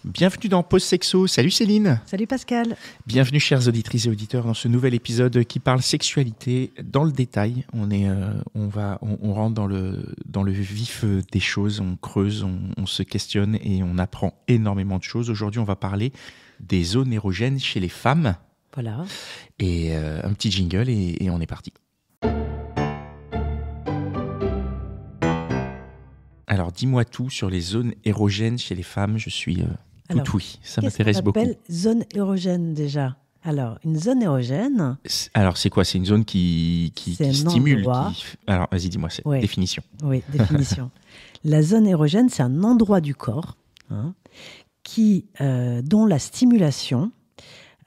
Bienvenue dans Pause Sexo. Salut Céline. Salut Pascal. Bienvenue chères auditrices et auditeurs dans ce nouvel épisode qui parle sexualité dans le détail. On rentre dans le vif des choses, on creuse, on se questionne et on apprend énormément de choses. Aujourd'hui, on va parler des zones érogènes chez les femmes. Voilà. Et un petit jingle et on est parti. Alors, dis-moi tout sur les zones érogènes chez les femmes. Je suis tout oui. Ça m'intéresse beaucoup. Qu'est-ce qu'on appelle zone érogène déjà ? Alors, une zone érogène... Alors, c'est quoi ? C'est une zone qui stimule. Alors, vas-y, dis-moi, définition. Oui, définition. La zone érogène, c'est un endroit du corps dont la stimulation,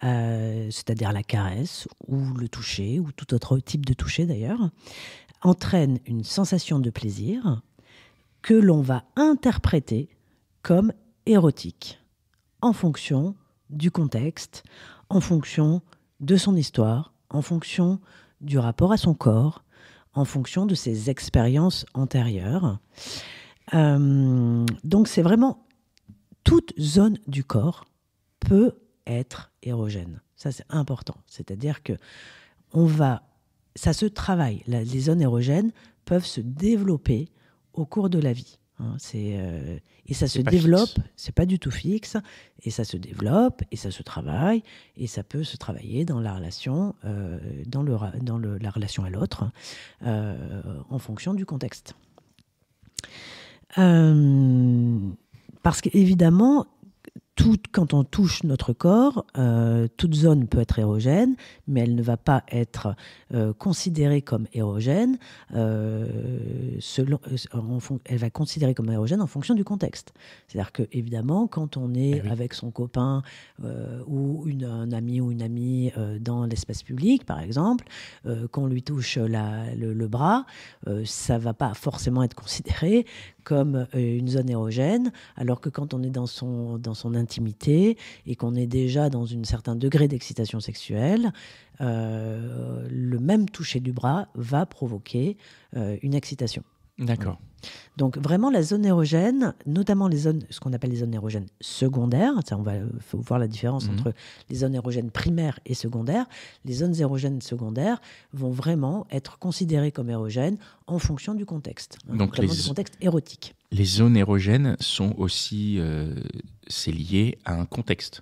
c'est-à-dire la caresse ou le toucher, ou tout autre type de toucher d'ailleurs, entraîne une sensation de plaisir que l'on va interpréter comme érotique, en fonction du contexte, en fonction de son histoire, en fonction du rapport à son corps, en fonction de ses expériences antérieures. Donc c'est vraiment toute zone du corps peut être érogène. Ça c'est important. C'est-à-dire que ça se travaille. Les zones érogènes peuvent se développer au cours de la vie. Et ça se développe, c'est pas du tout fixe, et ça se développe, et ça se travaille, et ça peut se travailler dans la relation, la relation à l'autre, en fonction du contexte. Parce qu'évidemment, quand on touche notre corps, toute zone peut être érogène, mais elle ne va pas être considérée comme érogène. Elle va considérer comme érogène en fonction du contexte. C'est-à-dire que évidemment, quand on est avec son copain ou un ami ou une amie dans l'espace public, par exemple, qu'on lui touche le bras, ça va pas forcément être considéré comme une zone érogène, alors que quand on est dans son intimité et qu'on est déjà dans un certain degré d'excitation sexuelle, le même toucher du bras va provoquer une excitation. D'accord. Donc vraiment la zone érogène, notamment ce qu'on appelle les zones érogènes secondaires, faut voir la différence entre les zones érogènes primaires et secondaires. Les zones érogènes secondaires vont vraiment être considérées comme érogènes en fonction du contexte, notamment du contexte érotique. Les zones érogènes sont aussi c'est lié à un contexte.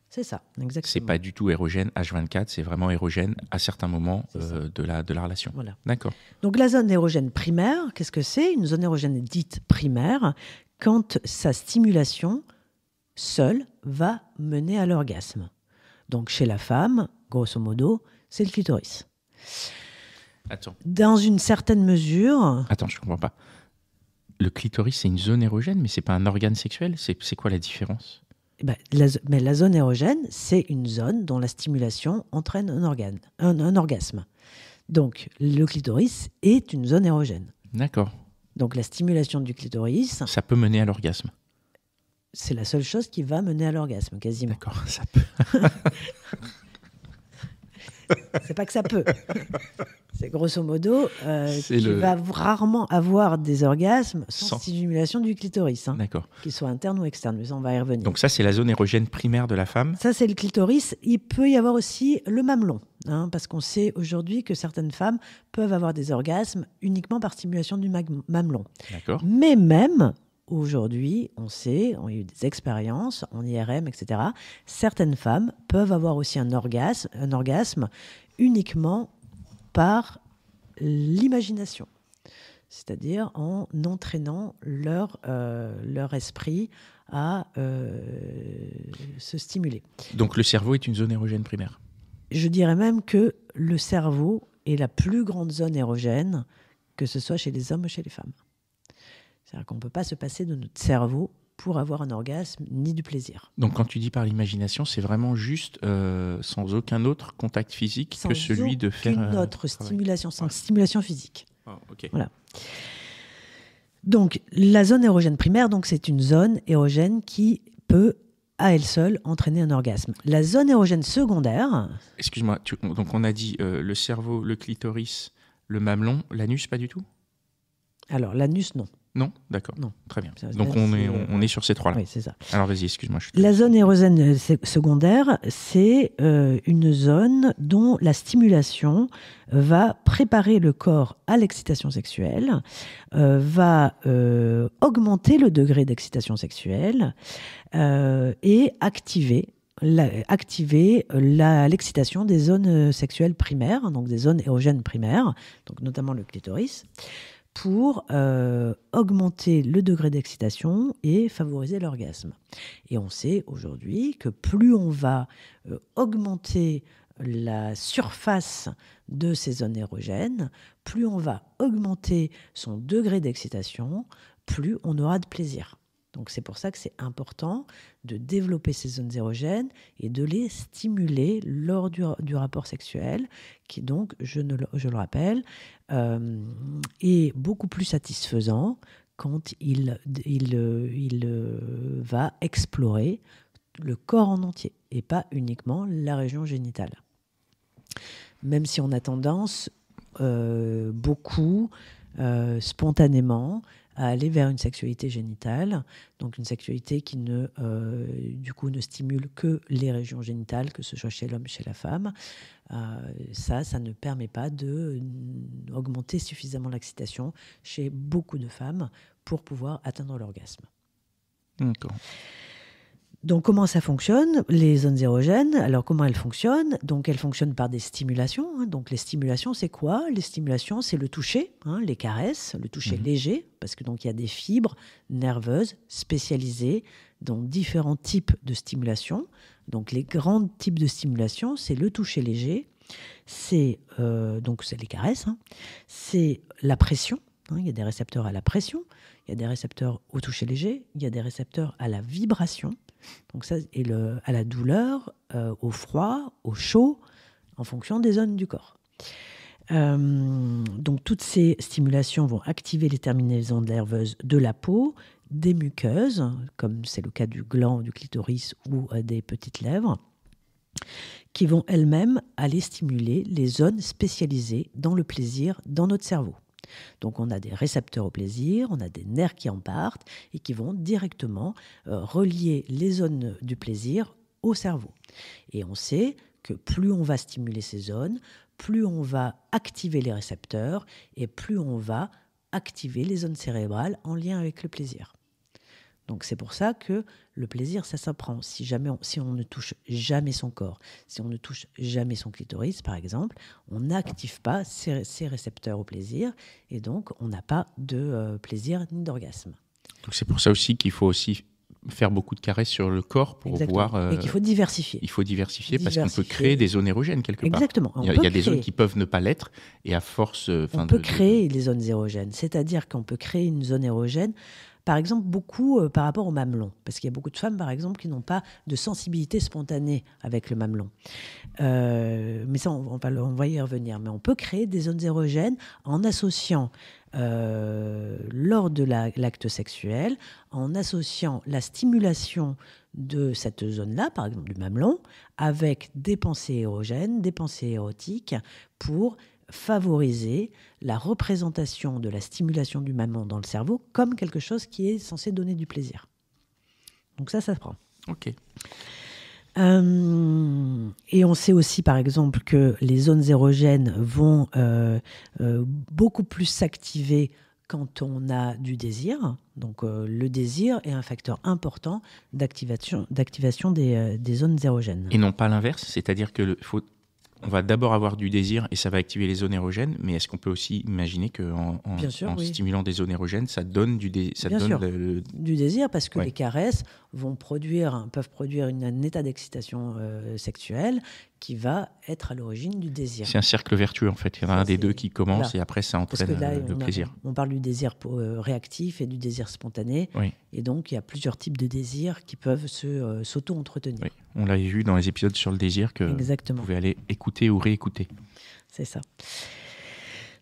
C'est ça, exactement. C'est pas du tout érogène H24, c'est vraiment érogène à certains moments de la relation. Voilà. D'accord. Donc la zone érogène primaire, qu'est-ce que c'est ? Une zone érogène dite primaire, quand sa stimulation seule va mener à l'orgasme. Donc chez la femme, grosso modo, c'est le clitoris. Attends. Dans une certaine mesure... Attends, je comprends pas. Le clitoris, c'est une zone érogène, mais c'est pas un organe sexuel ? C'est quoi la différence ? Mais la zone érogène, c'est une zone dont la stimulation entraîne un orgasme. Donc, le clitoris est une zone érogène. D'accord. Donc, la stimulation du clitoris... Ça peut mener à l'orgasme. C'est la seule chose qui va mener à l'orgasme, quasiment. D'accord, ça peut. C'est pas que ça peut. C'est grosso modo, tu vas rarement avoir des orgasmes sans stimulation du clitoris. D'accord. Qu'ils soient internes ou externes, mais ça, on va y revenir. Donc ça, c'est la zone érogène primaire de la femme. Ça, c'est le clitoris. Il peut y avoir aussi le mamelon, parce qu'on sait aujourd'hui que certaines femmes peuvent avoir des orgasmes uniquement par stimulation du mamelon. D'accord. Mais même... Aujourd'hui, on sait, on a eu des expériences en IRM, etc. Certaines femmes peuvent avoir aussi un orgasme uniquement par l'imagination, c'est-à-dire en entraînant leur esprit à se stimuler. Donc le cerveau est une zone érogène primaire ? Je dirais même que le cerveau est la plus grande zone érogène, que ce soit chez les hommes ou chez les femmes. C'est-à-dire qu'on ne peut pas se passer de notre cerveau pour avoir un orgasme ni du plaisir. Donc quand tu dis par l'imagination, c'est vraiment juste sans aucun autre contact physique que celui de faire... Sans aucune autre stimulation, sans stimulation physique. Oh, okay. Voilà. Donc la zone érogène primaire, c'est une zone érogène qui peut à elle seule entraîner un orgasme. La zone érogène secondaire... Excuse-moi, donc on a dit le cerveau, le clitoris, le mamelon, l'anus pas du tout ? Alors l'anus, non. Non, d'accord. Non. Très bien. Ça, Donc on est sur ces trois-là. Oui, c'est ça. Alors vas-y, excuse-moi. La zone érogène secondaire, c'est une zone dont la stimulation va préparer le corps à l'excitation sexuelle, va augmenter le degré d'excitation sexuelle et activer l'excitation des zones sexuelles primaires, donc des zones érogènes primaires, donc notamment le clitoris, pour augmenter le degré d'excitation et favoriser l'orgasme. Et on sait aujourd'hui que plus on va augmenter la surface de ces zones érogènes, plus on va augmenter son degré d'excitation, plus on aura de plaisir. Donc c'est pour ça que c'est important de développer ces zones érogènes et de les stimuler lors du rapport sexuel, qui donc, je le rappelle, est beaucoup plus satisfaisant quand il va explorer le corps en entier et pas uniquement la région génitale. Même si on a tendance beaucoup spontanément à aller vers une sexualité génitale, donc une sexualité qui ne stimule que les régions génitales, que ce soit chez l'homme, chez la femme. Ça ne permet pas d'augmenter suffisamment l'excitation chez beaucoup de femmes pour pouvoir atteindre l'orgasme. D'accord. Donc, comment ça fonctionne, les zones érogènes? Alors, comment elles fonctionnent? Donc, elles fonctionnent par des stimulations. Donc, les stimulations, c'est quoi? Les stimulations, c'est le toucher, les caresses, le toucher léger, parce que donc il y a des fibres nerveuses spécialisées dans différents types de stimulation. Donc, les grands types de stimulation, c'est le toucher léger, c'est les caresses, c'est la pression. Il y a des récepteurs à la pression, il y a des récepteurs au toucher léger, il y a des récepteurs à la vibration. Donc ça, et à la douleur, au froid, au chaud, en fonction des zones du corps. Donc toutes ces stimulations vont activer les terminaisons nerveuses de la peau, des muqueuses, comme c'est le cas du gland, du clitoris ou des petites lèvres, qui vont elles-mêmes aller stimuler les zones spécialisées dans le plaisir dans notre cerveau. Donc on a des récepteurs au plaisir, on a des nerfs qui en partent et qui vont directement relier les zones du plaisir au cerveau. Et on sait que plus on va stimuler ces zones, plus on va activer les récepteurs et plus on va activer les zones cérébrales en lien avec le plaisir. Donc c'est pour ça que le plaisir, ça s'apprend. Si on ne touche jamais son corps, si on ne touche jamais son clitoris, par exemple, on n'active pas ces récepteurs au plaisir et donc on n'a pas de plaisir ni d'orgasme. Donc c'est pour ça aussi qu'il faut aussi faire beaucoup de caresses sur le corps pour pouvoir... Et qu'il faut diversifier. Il faut diversifier parce qu'on peut créer des zones érogènes quelque part. Exactement. Il y a des zones qui peuvent ne pas l'être et à force... on peut créer les zones érogènes, c'est-à-dire qu'on peut créer une zone érogène. Par exemple, beaucoup par rapport au mamelon. Parce qu'il y a beaucoup de femmes, par exemple, qui n'ont pas de sensibilité spontanée avec le mamelon. Mais ça, on va y revenir. Mais on peut créer des zones érogènes en associant, lors de l'acte sexuel, en associant la stimulation de cette zone-là, par exemple du mamelon, avec des pensées érogènes, des pensées érotiques, pour favoriser la représentation de la stimulation du mamelon dans le cerveau comme quelque chose qui est censé donner du plaisir. Donc ça se prend. Ok. Et on sait aussi, par exemple, que les zones érogènes vont beaucoup plus s'activer quand on a du désir. Donc le désir est un facteur important d'activation des zones érogènes. Et non pas l'inverse, c'est-à-dire que on va d'abord avoir du désir et ça va activer les zones érogènes, mais est-ce qu'on peut aussi imaginer qu'en stimulant des zones érogènes, ça donne du désir du désir, parce que les caresses peuvent produire un état d'excitation sexuelle qui va être à l'origine du désir. C'est un cercle vertueux en fait. Il y en a un des deux qui commence et après ça entraîne le plaisir. On parle du désir réactif et du désir spontané. Oui. Et donc il y a plusieurs types de désirs qui peuvent s'auto-entretenir. Oui. On l'avait vu dans les épisodes sur le désir que vous pouvez aller écouter ou réécouter. C'est ça.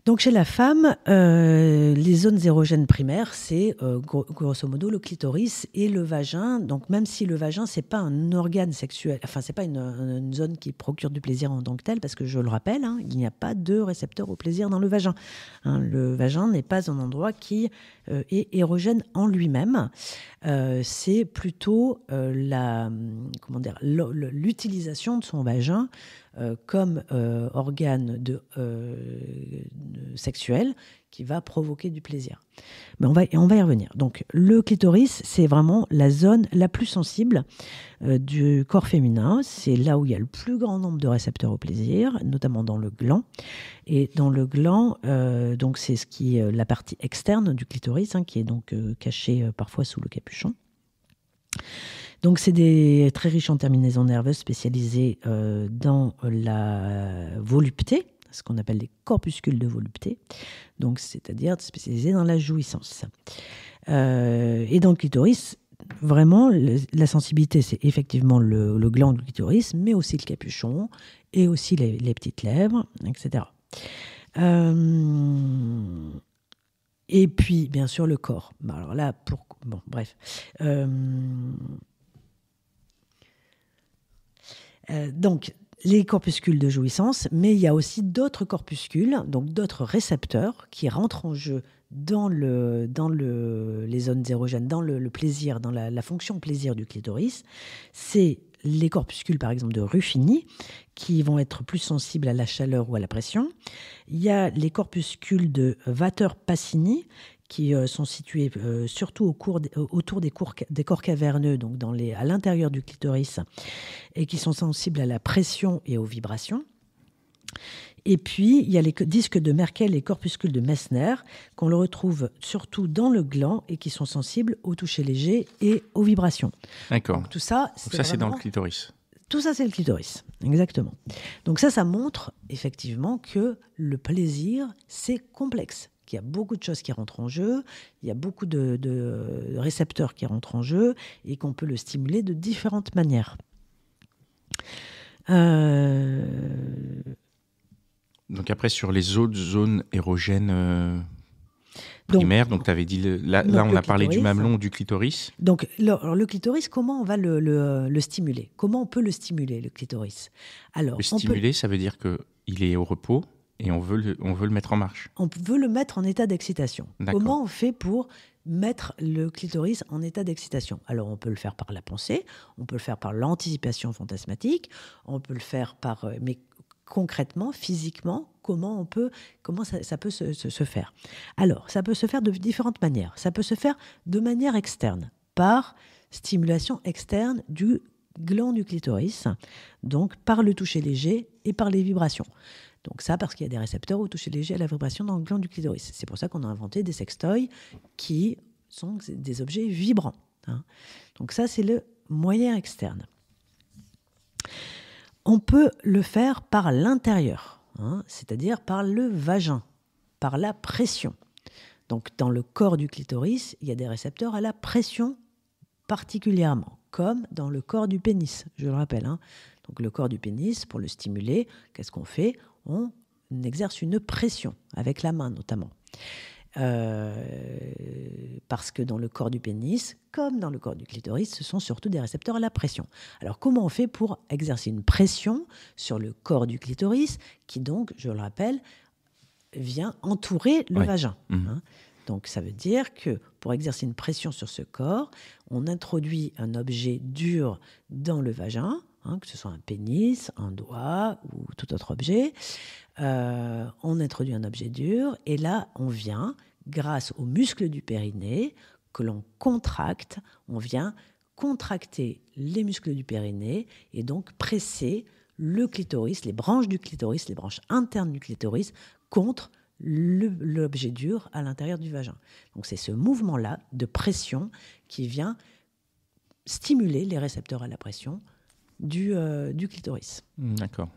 Donc chez la femme, les zones érogènes primaires, c'est grosso modo le clitoris et le vagin. Donc même si le vagin, c'est pas un organe sexuel, enfin c'est pas une zone qui procure du plaisir en tant que telle, parce que je le rappelle, hein, il n'y a pas de récepteur au plaisir dans le vagin. Hein, le vagin n'est pas un endroit qui est érogène en lui-même. C'est plutôt l'utilisation de son vagin comme organe sexuel qui va provoquer du plaisir. Mais on va y revenir. Donc, le clitoris, c'est vraiment la zone la plus sensible du corps féminin. C'est là où il y a le plus grand nombre de récepteurs au plaisir, notamment dans le gland. Et dans le gland, donc c'est la partie externe du clitoris, hein, qui est donc cachée parfois sous le capuchon. Donc, c'est très riche en terminaisons nerveuses spécialisées dans la volupté, ce qu'on appelle les corpuscules de volupté, donc c'est-à-dire spécialisées dans la jouissance. Et dans le clitoris, vraiment, la sensibilité, c'est effectivement le gland du clitoris, mais aussi le capuchon, et aussi les petites lèvres, etc. Et puis, bien sûr, le corps. Alors là, bref. Donc, les corpuscules de jouissance, mais il y a aussi d'autres corpuscules, donc d'autres récepteurs qui rentrent en jeu dans les zones érogènes, dans le plaisir, dans la fonction plaisir du clitoris. C'est les corpuscules, par exemple, de Ruffini, qui vont être plus sensibles à la chaleur ou à la pression. Il y a les corpuscules de Vater-Pacini, qui sont situés surtout autour des corps caverneux, donc à l'intérieur du clitoris, et qui sont sensibles à la pression et aux vibrations. Et puis, il y a les disques de Merkel et corpuscules de Messner, qu'on le retrouve surtout dans le gland et qui sont sensibles au toucher léger et aux vibrations. D'accord. Donc, tout ça, c'est dans le clitoris. Tout ça, c'est le clitoris, exactement. Donc ça montre effectivement que le plaisir, c'est complexe. Il y a beaucoup de choses qui rentrent en jeu, il y a beaucoup de récepteurs qui rentrent en jeu et qu'on peut le stimuler de différentes manières. Donc après, sur les autres zones érogènes primaires, donc tu avais dit, là on a parlé du mamelon, du clitoris. Donc le clitoris, comment on va le stimuler? Comment on peut le stimuler, le clitoris? Alors, le stimuler, ça veut dire qu'il est au repos et on veut le mettre en marche. On veut le mettre en état d'excitation. D'accord. Comment on fait pour mettre le clitoris en état d'excitation? Alors, on peut le faire par la pensée, on peut le faire par l'anticipation fantasmatique, on peut le faire mais concrètement, physiquement, comment ça peut se faire? Alors, ça peut se faire de différentes manières. Ça peut se faire de manière externe, par stimulation externe du gland du clitoris, donc par le toucher léger et par les vibrations. Donc ça, parce qu'il y a des récepteurs au toucher léger à la vibration dans le gland du clitoris. C'est pour ça qu'on a inventé des sextoys qui sont des objets vibrants. Hein. Donc ça, c'est le moyen externe. On peut le faire par l'intérieur, hein, c'est-à-dire par le vagin, par la pression. Donc dans le corps du clitoris, il y a des récepteurs à la pression particulièrement, comme dans le corps du pénis, je le rappelle. Hein. Donc le corps du pénis, pour le stimuler, qu'est-ce qu'on fait? On exerce une pression, avec la main notamment. Parce que dans le corps du pénis, comme dans le corps du clitoris, ce sont surtout des récepteurs à la pression. Alors comment on fait pour exercer une pression sur le corps du clitoris, qui donc, je le rappelle, vient entourer le vagin, hein. Donc ça veut dire que pour exercer une pression sur ce corps, on introduit un objet dur dans le vagin, hein, que ce soit un pénis, un doigt ou tout autre objet. On introduit un objet dur et là, on vient, grâce aux muscles du périnée que l'on contracte, on vient contracter les muscles du périnée et donc presser le clitoris, les branches du clitoris, les branches internes du clitoris contre l'objet dur à l'intérieur du vagin. Donc c'est ce mouvement-là de pression qui vient stimuler les récepteurs à la pression du clitoris. D'accord.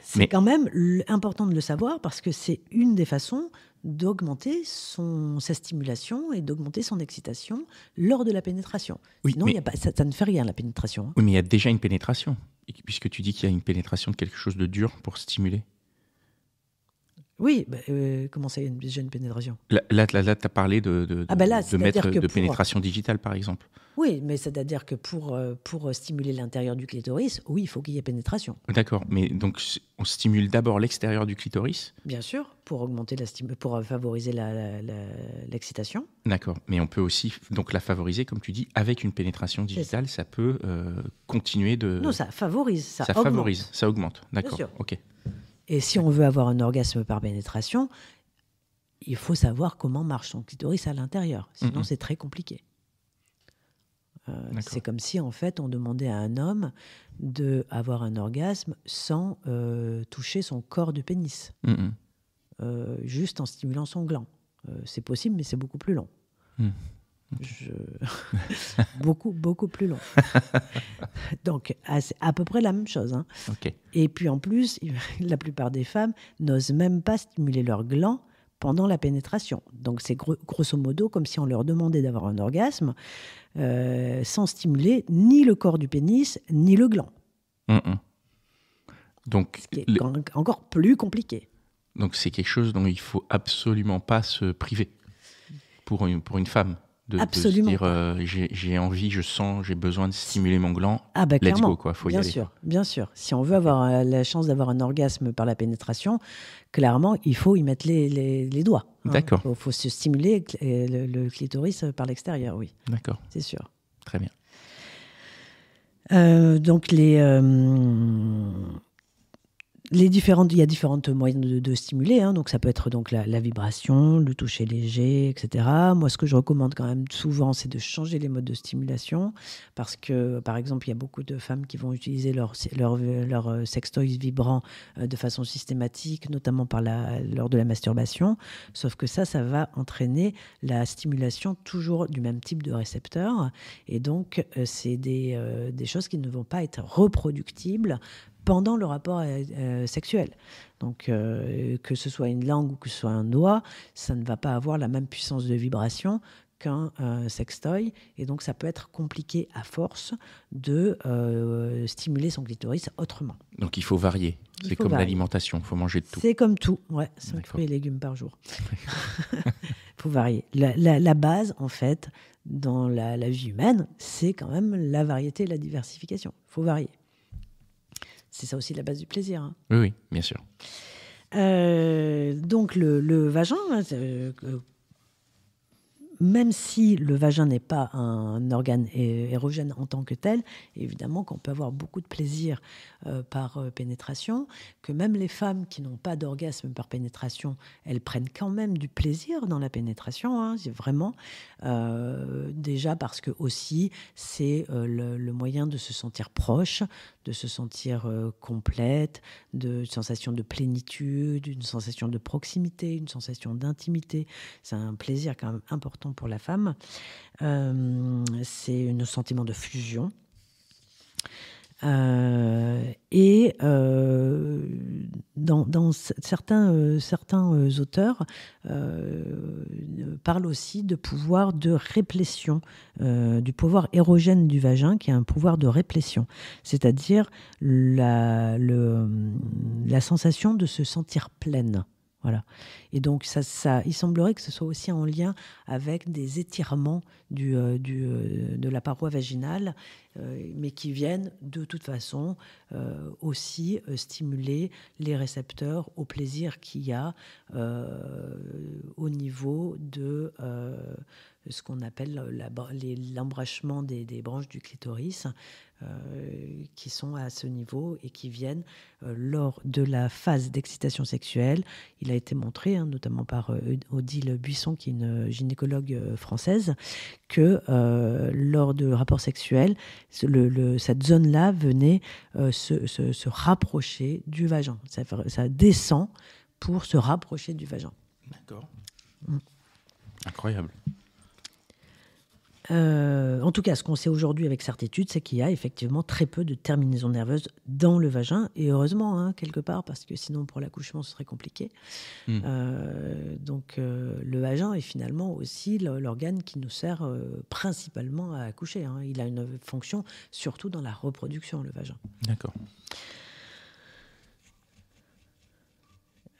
C'est quand même important de le savoir parce que c'est une des façons d'augmenter sa stimulation et d'augmenter son excitation lors de la pénétration. Oui, Sinon, ça ne fait rien, la pénétration. Oui, mais il y a déjà une pénétration, puisque tu dis qu'il y a une pénétration de quelque chose de dur pour stimuler. Oui, comment ça, il y a déjà une pénétration? Là tu as parlé de pénétration digitale, par exemple. Oui, mais c'est-à-dire que pour stimuler l'intérieur du clitoris, oui, il faut qu'il y ait pénétration. D'accord, mais donc on stimule d'abord l'extérieur du clitoris? Bien sûr, pour favoriser l'excitation. D'accord, mais on peut aussi donc la favoriser, comme tu dis, avec une pénétration digitale, ça peut continuer de... Non, ça favorise, ça augmente. Favorise, ça augmente, d'accord, ok. Et si on veut avoir un orgasme par pénétration, il faut savoir comment marche son clitoris à l'intérieur. Sinon, c'est très compliqué. C'est comme si, en fait, on demandait à un homme d'avoir un orgasme sans toucher son corps de pénis. Juste en stimulant son gland. C'est possible, mais c'est beaucoup plus long. Beaucoup plus long. Donc, c'est à peu près la même chose. Hein. Okay. Et puis, en plus, la plupart des femmes n'osent même pas stimuler leur gland pendant la pénétration. Donc, c'est grosso modo comme si on leur demandait d'avoir un orgasme sans stimuler ni le corps du pénis, ni le gland. Donc, ce qui est encore plus compliqué. Donc, c'est quelque chose dont il ne faut absolument pas se priver pour une femme. Absolument. De se dire j'ai envie, je sens, j'ai besoin de stimuler mon gland. Let's go, quoi. Faut y aller. Bien sûr. Si on veut avoir la chance d'avoir un orgasme par la pénétration, clairement, il faut y mettre les doigts. D'accord. Il faut se stimuler le clitoris par l'extérieur, oui. D'accord. C'est sûr. Très bien. Donc il y a différentes moyens de stimuler, hein. Donc ça peut être donc la vibration, le toucher léger, etc. Moi, ce que je recommande quand même souvent, c'est de changer les modes de stimulation, parce que, par exemple, il y a beaucoup de femmes qui vont utiliser leur sextoys vibrant de façon systématique, notamment lors de la masturbation. Sauf que ça va entraîner la stimulation toujours du même type de récepteur, et donc c'est des choses qui ne vont pas être reproductibles pendant le rapport sexuel. Donc, que ce soit une langue ou que ce soit un doigt, ça ne va pas avoir la même puissance de vibration qu'un sextoy. Et donc, ça peut être compliqué à force de stimuler son clitoris autrement. Donc, il faut varier. C'est comme l'alimentation, il faut manger de tout. C'est comme tout, ouais. 5 fruits et légumes par jour. Il faut varier. La base, en fait, dans la vie humaine, c'est quand même la variété et la diversification. Il faut varier. C'est ça aussi la base du plaisir. Hein. Oui, bien sûr. Donc le vagin, même si le vagin n'est pas un organe érogène en tant que tel, évidemment qu'on peut avoir beaucoup de plaisir par pénétration, que même les femmes qui n'ont pas d'orgasme par pénétration, elles prennent quand même du plaisir dans la pénétration, hein, c'est vraiment. Déjà parce que aussi, c'est le moyen de se sentir proche, de se sentir complète, une sensation de plénitude, une sensation de proximité, une sensation d'intimité. C'est un plaisir quand même important pour la femme. C'est un sentiment de fusion. Et dans certains auteurs parlent aussi de pouvoir de réplétion, du pouvoir érogène du vagin, qui est un pouvoir de réplétion, c'est-à-dire la sensation de se sentir pleine. Voilà. Et donc, il semblerait que ce soit aussi en lien avec des étirements de la paroi vaginale, mais qui viennent de toute façon aussi stimuler les récepteurs au plaisir qu'il y a au niveau de ce qu'on appelle l'embrachement des branches du clitoris, qui sont à ce niveau et qui viennent lors de la phase d'excitation sexuelle. Il a été montré, hein, notamment par Odile Buisson, qui est une gynécologue française, que lors de rapports sexuels, cette zone-là venait se rapprocher du vagin. Ça descend pour se rapprocher du vagin. D'accord. Incroyable. En tout cas, ce qu'on sait aujourd'hui avec certitude, c'est qu'il y a effectivement très peu de terminaisons nerveuses dans le vagin, et heureusement, hein, quelque part, parce que sinon pour l'accouchement ce serait compliqué. Donc le vagin est finalement aussi l'organe qui nous sert principalement à accoucher, hein. Il a une fonction surtout dans la reproduction, le vagin. D'accord.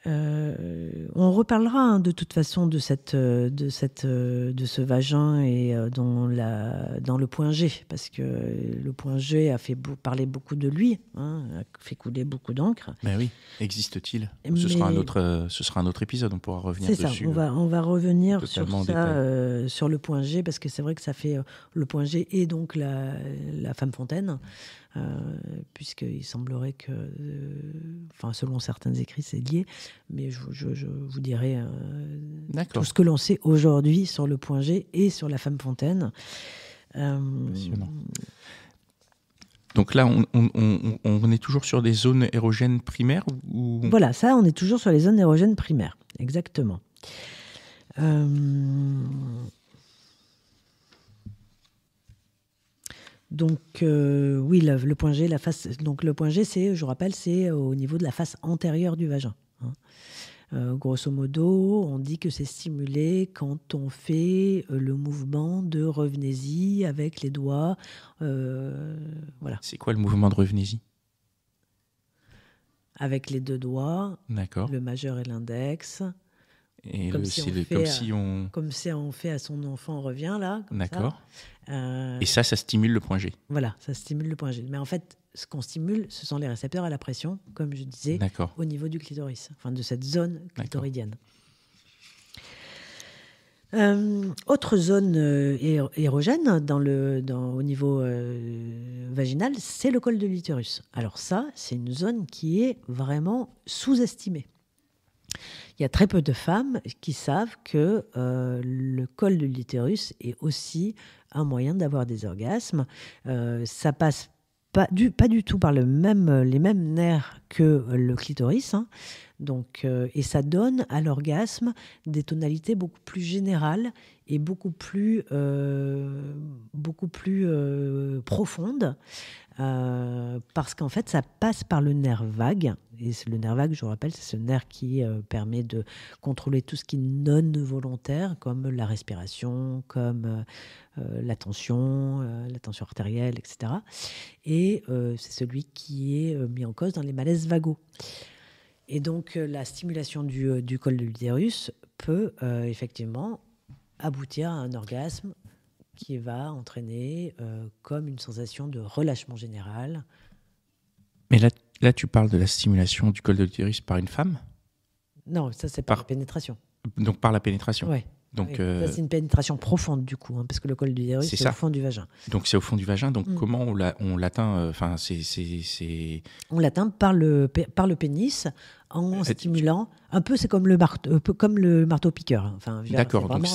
On reparlera, hein, de toute façon de ce vagin et dans le point G, parce que le point G a fait parler beaucoup de lui, hein, a fait couler beaucoup d'encre. Ben oui, existe-t-il ? Ce sera un autre épisode, on pourra revenir dessus. C'est ça, on va revenir sur ça, sur le point G, parce que c'est vrai que ça fait le point G et donc la femme fontaine. Puisqu'il semblerait que, selon certains écrits, c'est lié, mais je vous dirai tout ce que l'on sait aujourd'hui sur le point G et sur la femme fontaine. Passionnant. Donc là, on est toujours sur des zones érogènes primaires ou... Voilà, ça, on est toujours sur les zones érogènes primaires, exactement. Donc oui, le point G, la face. Donc le point G, c'est, je rappelle, c'est au niveau de la face antérieure du vagin, hein. Grosso modo, on dit que c'est stimulé quand on fait le mouvement de revenez-y avec les doigts. Voilà. C'est quoi le mouvement de revenez-y ? Avec les deux doigts, d'accord, le majeur et l'index. Et comme si on fait à son enfant, on revient là. D'accord. Et ça stimule le point G. Voilà, ça stimule le point G. Mais en fait, ce qu'on stimule, ce sont les récepteurs à la pression, comme je disais, au niveau du clitoris, enfin de cette zone clitoridienne. Autre zone érogène au niveau vaginal, c'est le col de l'utérus. Alors ça, c'est une zone qui est vraiment sous-estimée. Il y a très peu de femmes qui savent que le col de l'utérus est aussi un moyen d'avoir des orgasmes. Ça passe pas du tout par les mêmes nerfs que le clitoris, hein. Donc, et ça donne à l'orgasme des tonalités beaucoup plus générales et beaucoup plus profondes. Parce qu'en fait, ça passe par le nerf vague. Et le nerf vague, je vous rappelle, c'est ce nerf qui permet de contrôler tout ce qui est non volontaire, comme la respiration, comme la tension artérielle, etc. Et c'est celui qui est mis en cause dans les malaises vagaux. Et donc, la stimulation du col de l'utérus peut effectivement aboutir à un orgasme qui va entraîner comme une sensation de relâchement général. Mais là, tu parles de la stimulation du col de l'utérus par une femme ? Non, ça, c'est par la pénétration. Donc, par la pénétration. Oui. Donc, ça, c'est une pénétration profonde, du coup, hein, parce que le col de l'utérus, c'est au fond du vagin. Donc, c'est au fond du vagin. Donc, comment on l'atteint ? On l'atteint par le pénis en stimulant. Un peu, c'est comme le marteau-piqueur. Enfin, d'accord, donc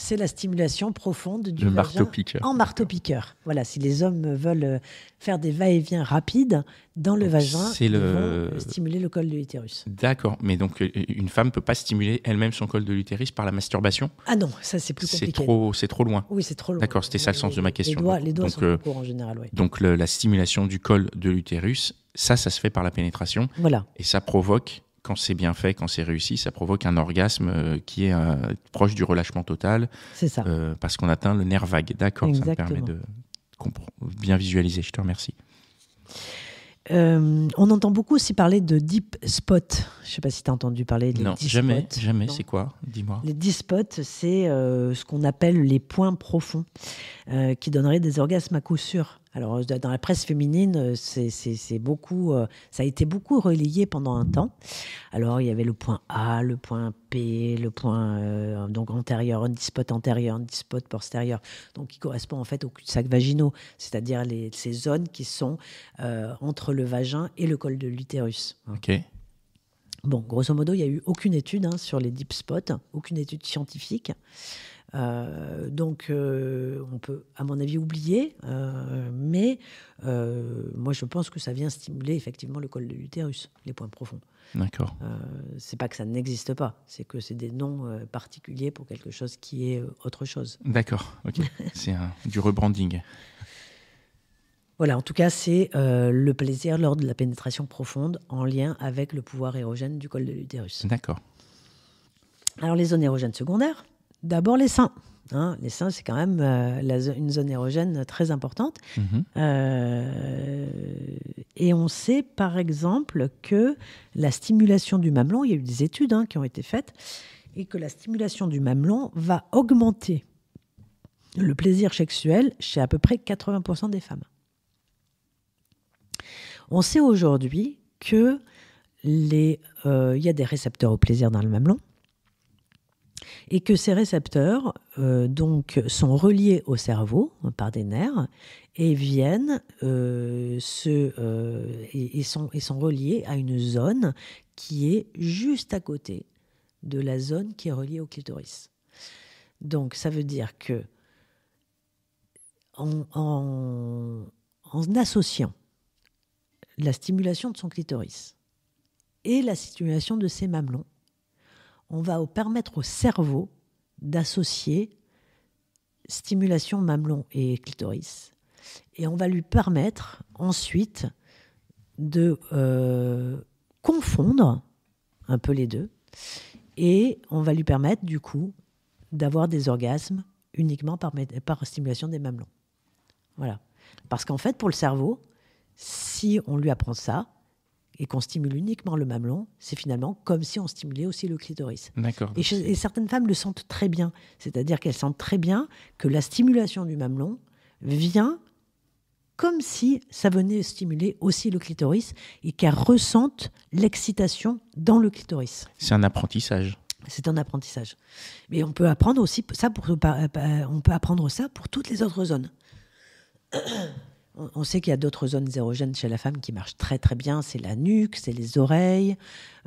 c'est la stimulation profonde du vagin en marteau-piqueur. Voilà, si les hommes veulent faire des va-et-vient rapides dans le vagin, ils vont stimuler le col de l'utérus. D'accord, mais donc une femme ne peut pas stimuler elle-même son col de l'utérus par la masturbation ? Ah non, ça c'est plus compliqué. C'est trop loin. Oui, c'est trop loin. D'accord, c'était ça le sens de ma question. Les doigts sont plus courts en général, oui. Donc la stimulation du col de l'utérus, ça se fait par la pénétration. Voilà. Et ça provoque, quand c'est bien fait, quand c'est réussi, ça provoque un orgasme qui est proche du relâchement total. C'est ça. Parce qu'on atteint le nerf vague. D'accord, exactement. Ça me permet de bien visualiser. Je te remercie. On entend beaucoup aussi parler de deep spot. Je ne sais pas si tu as entendu parler des non, deep jamais, spots. Jamais, non. C'est quoi ? Dis-moi. Les deep spots, c'est ce qu'on appelle les points profonds, qui donneraient des orgasmes à coup sûr. Alors, dans la presse féminine, c'est beaucoup, ça a été beaucoup relayé pendant un temps. Alors, il y avait le point A, le point P, le point donc antérieur, un spot antérieur, un spot postérieur, donc qui correspond en fait aux cul-de-sac vaginaux, c'est-à-dire ces zones qui sont entre le vagin et le col de l'utérus. Ok. Bon, grosso modo, il n'y a eu aucune étude sur les deep spots, aucune étude scientifique. Donc, on peut, à mon avis, oublier, mais moi, je pense que ça vient stimuler effectivement le col de l'utérus, les points profonds. D'accord. C'est pas que ça n'existe pas, c'est que c'est des noms particuliers pour quelque chose qui est autre chose. D'accord, ok. C'est du rebranding. Voilà, en tout cas, c'est le plaisir lors de la pénétration profonde en lien avec le pouvoir érogène du col de l'utérus. D'accord. Alors, les zones érogènes secondaires, d'abord les seins. Les seins, c'est quand même une zone érogène très importante. Et on sait, par exemple, que la stimulation du mamelon, il y a eu des études qui ont été faites, et que la stimulation du mamelon va augmenter le plaisir sexuel chez à peu près 80% des femmes. On sait aujourd'hui qu'il y a des récepteurs au plaisir dans le mamelon, et que ces récepteurs donc, sont reliés au cerveau par des nerfs et viennent et sont reliés à une zone qui est juste à côté de la zone qui est reliée au clitoris. Donc ça veut dire que en associant la stimulation de son clitoris et la stimulation de ses mamelons, on va permettre au cerveau d'associer stimulation mamelon et clitoris. Et on va lui permettre ensuite de confondre un peu les deux. Et on va lui permettre du coup d'avoir des orgasmes uniquement par stimulation des mamelons. Voilà. Parce qu'en fait, pour le cerveau, si on lui apprend ça, et qu'on stimule uniquement le mamelon, c'est finalement comme si on stimulait aussi le clitoris. D'accord. Et certaines femmes le sentent très bien. C'est-à-dire qu'elles sentent très bien que la stimulation du mamelon vient comme si ça venait stimuler aussi le clitoris et qu'elles ressentent l'excitation dans le clitoris. C'est un apprentissage. C'est un apprentissage. Mais on peut apprendre aussi ça on peut apprendre ça pour toutes les autres zones. On sait qu'il y a d'autres zones érogènes chez la femme qui marchent très très bien. C'est la nuque, c'est les oreilles,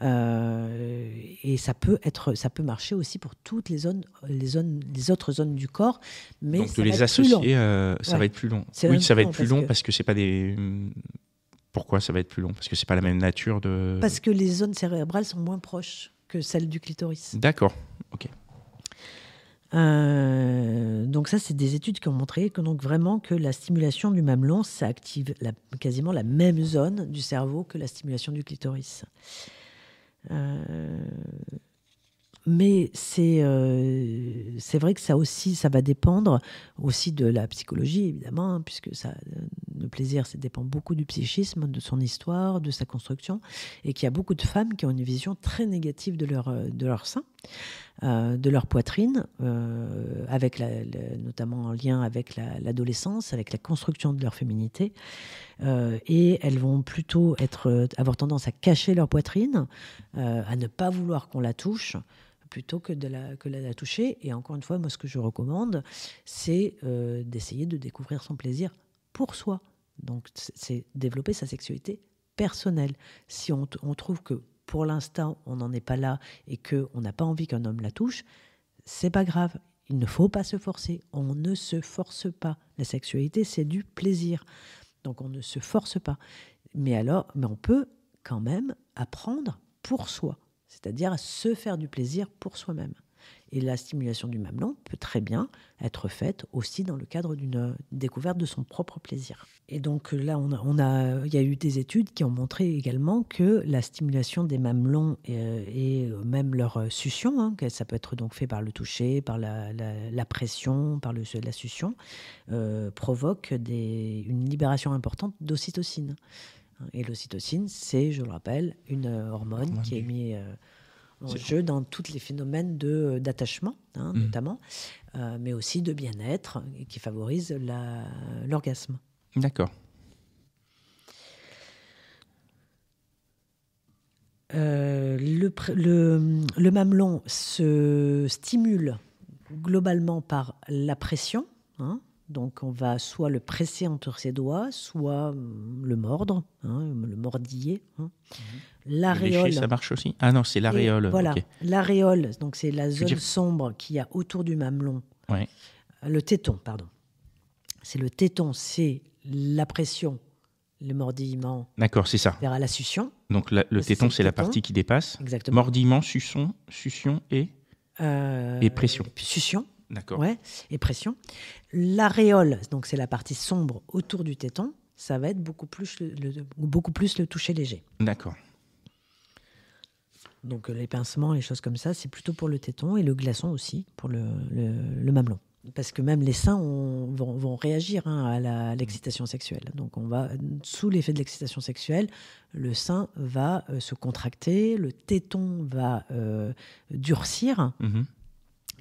et ça peut marcher aussi pour toutes les autres zones du corps. Mais donc de les associer, ça va être plus long. Oui, ça va être plus long parce que c'est pas des. Pourquoi ça va être plus long? Parce que c'est pas la même nature de. Parce que les zones cérébrales sont moins proches que celles du clitoris. D'accord. Ok. Donc ça, c'est des études qui ont montré que donc vraiment que la stimulation du mamelon, ça active quasiment la même zone du cerveau que la stimulation du clitoris. Mais c'est vrai que ça va dépendre aussi de la psychologie, évidemment, puisque le plaisir, ça dépend beaucoup du psychisme, de son histoire, de sa construction, et qu'il y a beaucoup de femmes qui ont une vision très négative de leur sein, de leur poitrine, notamment en lien avec l'adolescence, avec la construction de leur féminité, et elles vont plutôt avoir tendance à cacher leur poitrine, à ne pas vouloir qu'on la touche, plutôt que de la toucher. Et encore une fois, moi, ce que je recommande, c'est d'essayer de découvrir son plaisir pour soi. Donc, c'est développer sa sexualité personnelle. Si on trouve que pour l'instant, on n'en est pas là et qu'on n'a pas envie qu'un homme la touche, c'est pas grave. Il ne faut pas se forcer. On ne se force pas. La sexualité, c'est du plaisir. Donc, on ne se force pas. Mais on peut quand même apprendre pour soi. C'est-à-dire à se faire du plaisir pour soi-même. Et la stimulation du mamelon peut très bien être faite aussi dans le cadre d'une découverte de son propre plaisir. Et donc là, il y a eu des études qui ont montré également que la stimulation des mamelons et même leur succion, que ça peut être donc fait par le toucher, par la pression, par la succion, provoque une libération importante d'ocytocine. Et l'ocytocine, c'est, je le rappelle, une hormone qui est mise en jeu dans tous les phénomènes d'attachement, notamment, mais aussi de bien-être, et qui favorise l'orgasme. D'accord. Le mamelon se stimule globalement par la pression, donc on va soit le presser entre ses doigts, soit le mordre, le mordiller. L'aréole. Le lécher, ça marche aussi? Ah non, c'est l'aréole. Voilà, okay. L'aréole, donc c'est la zone sombre qu'il y a autour du mamelon, Ouais. Le téton, pardon. C'est le téton, c'est la pression, le mordillement. D'accord, c'est ça. Vers la succion. Donc le téton, c'est la partie qui dépasse. Exactement. Mordillement, succion et pression. Succion. D'accord. Ouais, et pression. L'aréole, donc c'est la partie sombre autour du téton, ça va être beaucoup plus le toucher léger. D'accord. Donc les pincements, les choses comme ça, c'est plutôt pour le téton et le glaçon aussi, pour le mamelon. Parce que même les seins vont réagir à l'excitation sexuelle. Donc sous l'effet de l'excitation sexuelle, le sein va se contracter, le téton va durcir. Mm-hmm.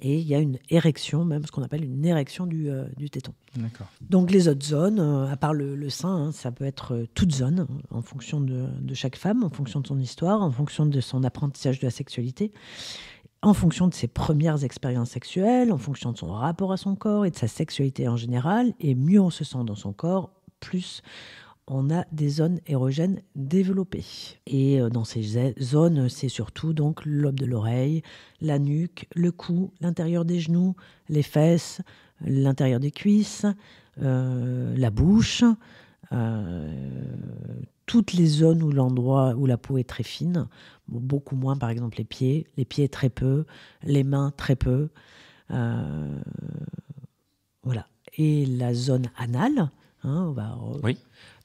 Et il y a une érection, même ce qu'on appelle une érection du téton. D'accord. Donc les autres zones, à part le sein, ça peut être toute zone, en fonction de chaque femme, en fonction de son histoire, en fonction de son apprentissage de la sexualité, en fonction de ses premières expériences sexuelles, en fonction de son rapport à son corps et de sa sexualité en général. Et mieux on se sent dans son corps, plus on a des zones érogènes développées. Et dans ces zones, c'est surtout donc le lobe de l'oreille, la nuque, le cou, l'intérieur des genoux, les fesses, l'intérieur des cuisses, la bouche, toutes les zones où la peau est très fine, beaucoup moins par exemple les pieds très peu, les mains très peu. Voilà. Et la zone anale, oui.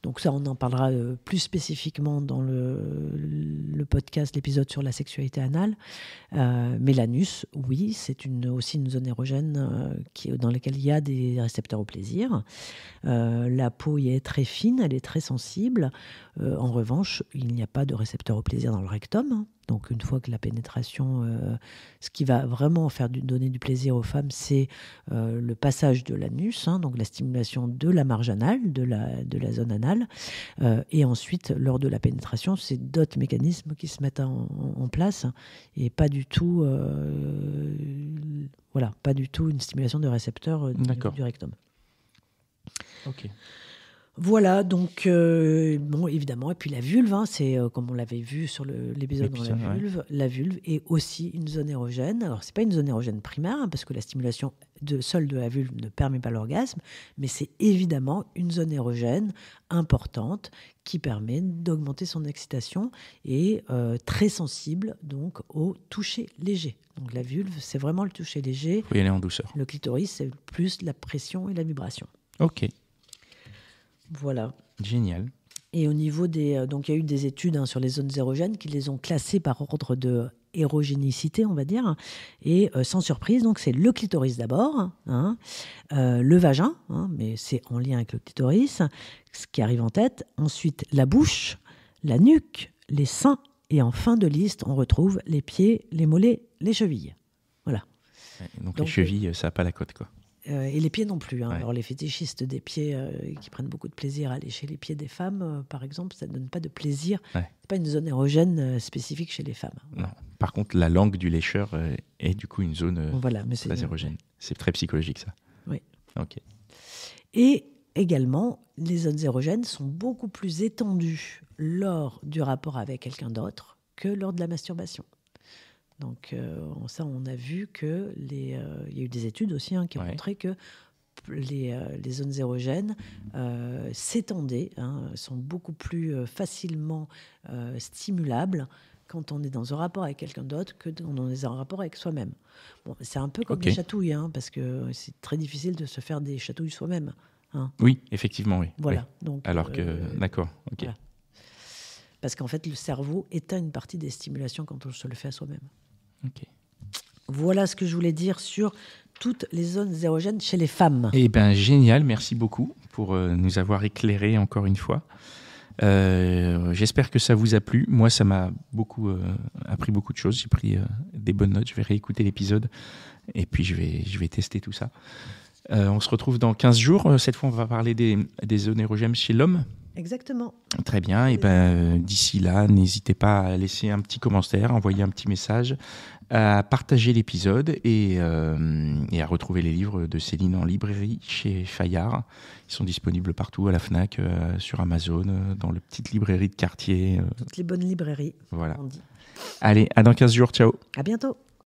Donc ça, on en parlera plus spécifiquement dans le podcast, l'épisode sur la sexualité anale. Mais l'anus, oui, c'est aussi une zone érogène dans laquelle il y a des récepteurs au plaisir. La peau y est très fine, elle est très sensible. En revanche, il n'y a pas de récepteur au plaisir dans le rectum. Donc une fois que la pénétration, ce qui va vraiment donner du plaisir aux femmes, c'est le passage de l'anus, donc la stimulation de la marge anale, de la zone anale. Et ensuite, lors de la pénétration, c'est d'autres mécanismes qui se mettent en place et pas du tout, pas du tout une stimulation de récepteurs du rectum. Ok. Voilà, donc, évidemment, et puis la vulve, c'est comme on l'avait vu sur l'épisode dans la vulve, la vulve est aussi une zone érogène. Alors, c'est pas une zone érogène primaire, parce que la stimulation seule de la vulve ne permet pas l'orgasme, mais c'est évidemment une zone érogène importante qui permet d'augmenter son excitation et très sensible donc au toucher léger. Donc la vulve, c'est vraiment le toucher léger. Il faut y aller en douceur. Le clitoris, c'est plus la pression et la vibration. Ok. Voilà. Génial. Et au niveau donc il y a eu des études sur les zones érogènes qui les ont classées par ordre de érogénicité, on va dire. Et sans surprise, donc c'est le clitoris d'abord, le vagin, mais c'est en lien avec le clitoris, ce qui arrive en tête. Ensuite, la bouche, la nuque, les seins. Et en fin de liste, on retrouve les pieds, les mollets, les chevilles. Voilà. Donc les chevilles, ça n'a pas la cote, quoi. Et les pieds non plus. Ouais. Alors les fétichistes des pieds qui prennent beaucoup de plaisir à lécher les pieds des femmes, par exemple, ça ne donne pas de plaisir. Ouais. C'est pas une zone érogène spécifique chez les femmes. Non. Par contre, la langue du lécheur est du coup une zone très érogène. C'est très psychologique, ça. Oui. Ok. Et également, les zones érogènes sont beaucoup plus étendues lors du rapport avec quelqu'un d'autre que lors de la masturbation. Donc ça, on a vu que il y a eu des études aussi qui ont montré que les zones érogènes s'étendaient, sont beaucoup plus facilement stimulables quand on est dans un rapport avec quelqu'un d'autre que quand on est dans un rapport avec soi-même. Bon, c'est un peu comme des chatouilles, parce que c'est très difficile de se faire des chatouilles soi-même. Oui, effectivement, oui. Voilà. Oui. Donc, alors que, d'accord, ok. Voilà. Parce qu'en fait, le cerveau éteint une partie des stimulations quand on se le fait à soi-même. Ok. Voilà ce que je voulais dire sur toutes les zones érogènes chez les femmes. Eh bien, génial. Merci beaucoup pour nous avoir éclairés encore une fois. J'espère que ça vous a plu. Moi, ça m'a beaucoup appris beaucoup de choses. J'ai pris des bonnes notes. Je vais réécouter l'épisode et puis je vais tester tout ça. On se retrouve dans 15 jours. Cette fois, on va parler des zones érogènes chez l'homme. Exactement. Très bien. Et d'ici là, n'hésitez pas à laisser un petit commentaire, envoyer un petit message, à partager l'épisode et à retrouver les livres de Céline en librairie chez Fayard. Ils sont disponibles partout, à la Fnac, sur Amazon, dans les petites librairies de quartier. Toutes les bonnes librairies. Voilà. On dit. Allez, à dans 15 jours. Ciao. À bientôt.